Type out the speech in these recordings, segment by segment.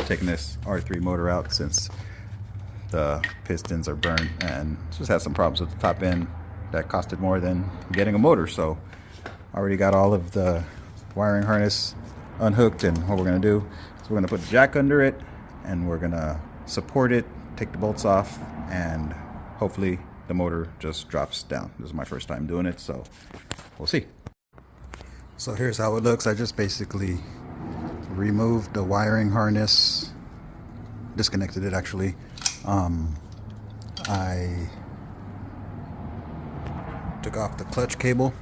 Taking this R3 motor out since the pistons are burned and just had some problems with the top end that costed more than getting a motor. So I already got all of the wiring harness unhooked, and what we're going to do is we're going to put the jack under it and we're going to support it, take the bolts off, and hopefully the motor just drops down. This is my first time doing it, so we'll see. So here's how it looks. I just basically removed the wiring harness, disconnected it actually. I took off the clutch cable,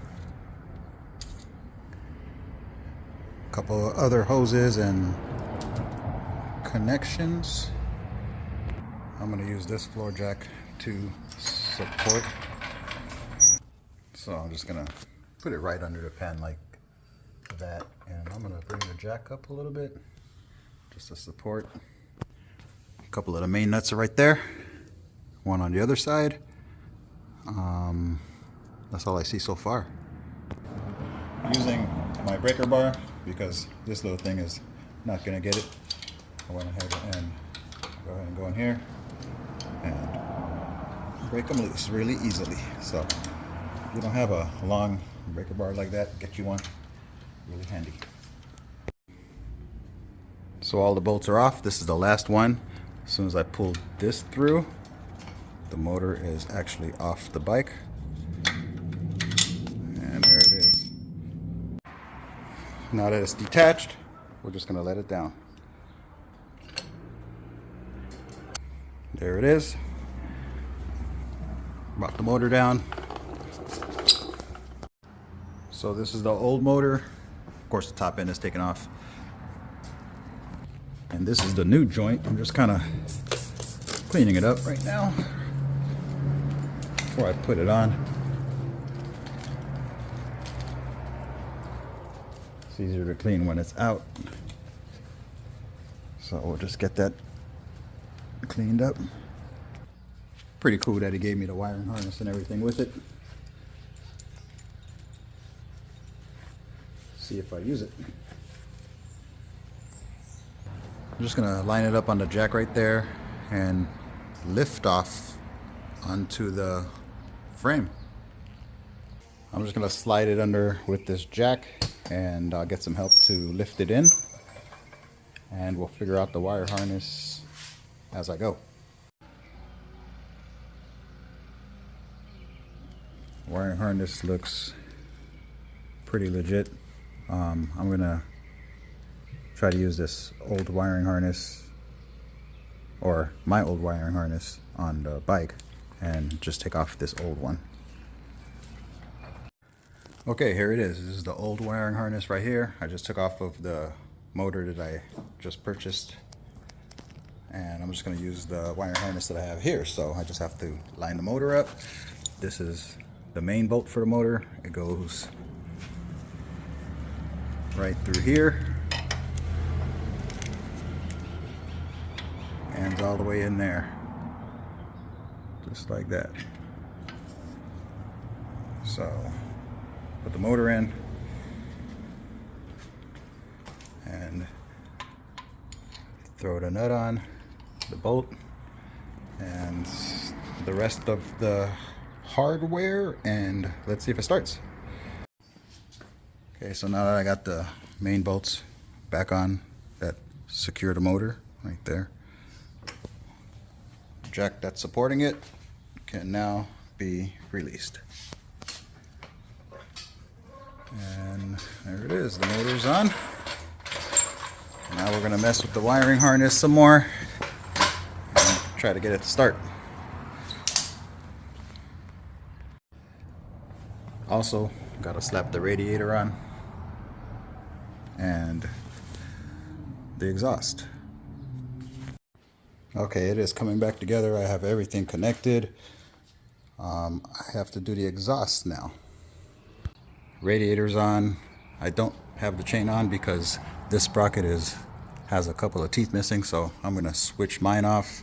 a couple of other hoses and connections. I'm going to use this floor jack to support, so I'm just going to put it right under the pan like that, and I'm going to bring the jack up a little bit just to support. A couple of the main nuts are right there, one on the other side. That's all I see so far. Using my breaker bar because this little thing is not going to get it. I went ahead and go in here and break them loose really easily. So if you don't have a long breaker bar like that, get you one. Really handy. So all the bolts are off. This is the last one. As soon as I pull this through, the motor is actually off the bike. And there it is. Now that it's detached, we're just going to let it down. There it is. Brought the motor down. So this is the old motor. Of course, the top end is taken off. And this is the new joint. I'm just kind of cleaning it up right now before I put it on. It's easier to clean when it's out. So we'll just get that cleaned up. Pretty cool that he gave me the wiring harness and everything with it. See if I use it. I'm just gonna line it up on the jack right there and lift off onto the frame. I'm just gonna slide it under with this jack, and I'll get some help to lift it in, and we'll figure out the wire harness as I go. Wiring harness looks pretty legit. I'm gonna try to use this old wiring harness, or my old wiring harness, on the bike and just take off this old one. Okay, here it is. This is the old wiring harness right here. I just took off of the motor that I just purchased, and I'm just going to use the wiring harness that I have here. So I just have to line the motor up. This is the main bolt for the motor. It goes right through here and all the way in there, just like that. So put the motor in and throw the nut on, the bolt, and the rest of the hardware, and let's see if it starts. Okay, so now that I got the main bolts back on that secure the motor right there, the jack that's supporting it can now be released. And there it is, the motor's on. Now we're gonna mess with the wiring harness some more and try to get it to start. Also, gotta slap the radiator on and the exhaust. Okay, it is coming back together. I have everything connected. I have to do the exhaust now. Radiator's on. I don't have the chain on because this sprocket has a couple of teeth missing, so I'm gonna switch mine off.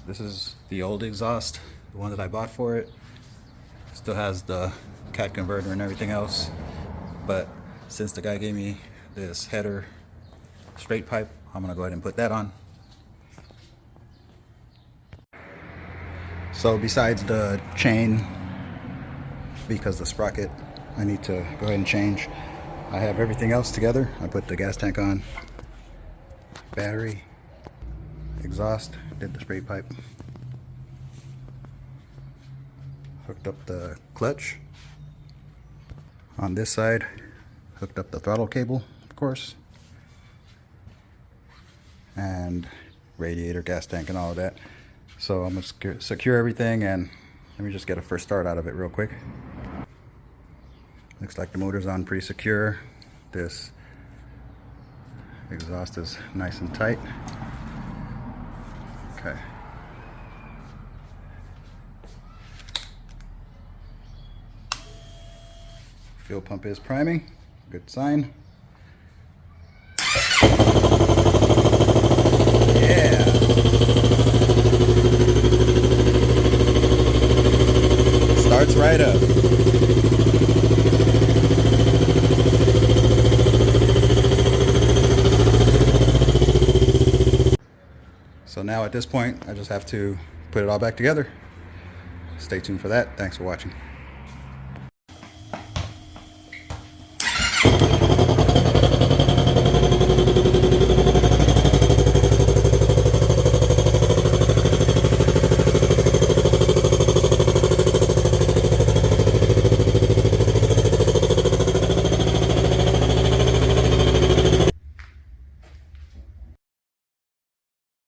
This is the old exhaust, the one that I bought for it. Still has the cat converter and everything else, but since the guy gave me this header straight pipe, I'm gonna go ahead and put that on. So besides the chain, because the sprocket I need to go ahead and change, I have everything else together. I put the gas tank on, battery, exhaust, did the straight pipe, hooked up the clutch. On this side, hooked up the throttle cable, of course, and radiator, gas tank, and all of that. So I'm gonna secure everything, and let me just get a first start out of it real quick. Looks like the motor's on pretty secure. This exhaust is nice and tight. Okay. Fuel pump is priming, good sign. Yeah. Starts right up. So now at this point, I just have to put it all back together. Stay tuned for that. Thanks for watching.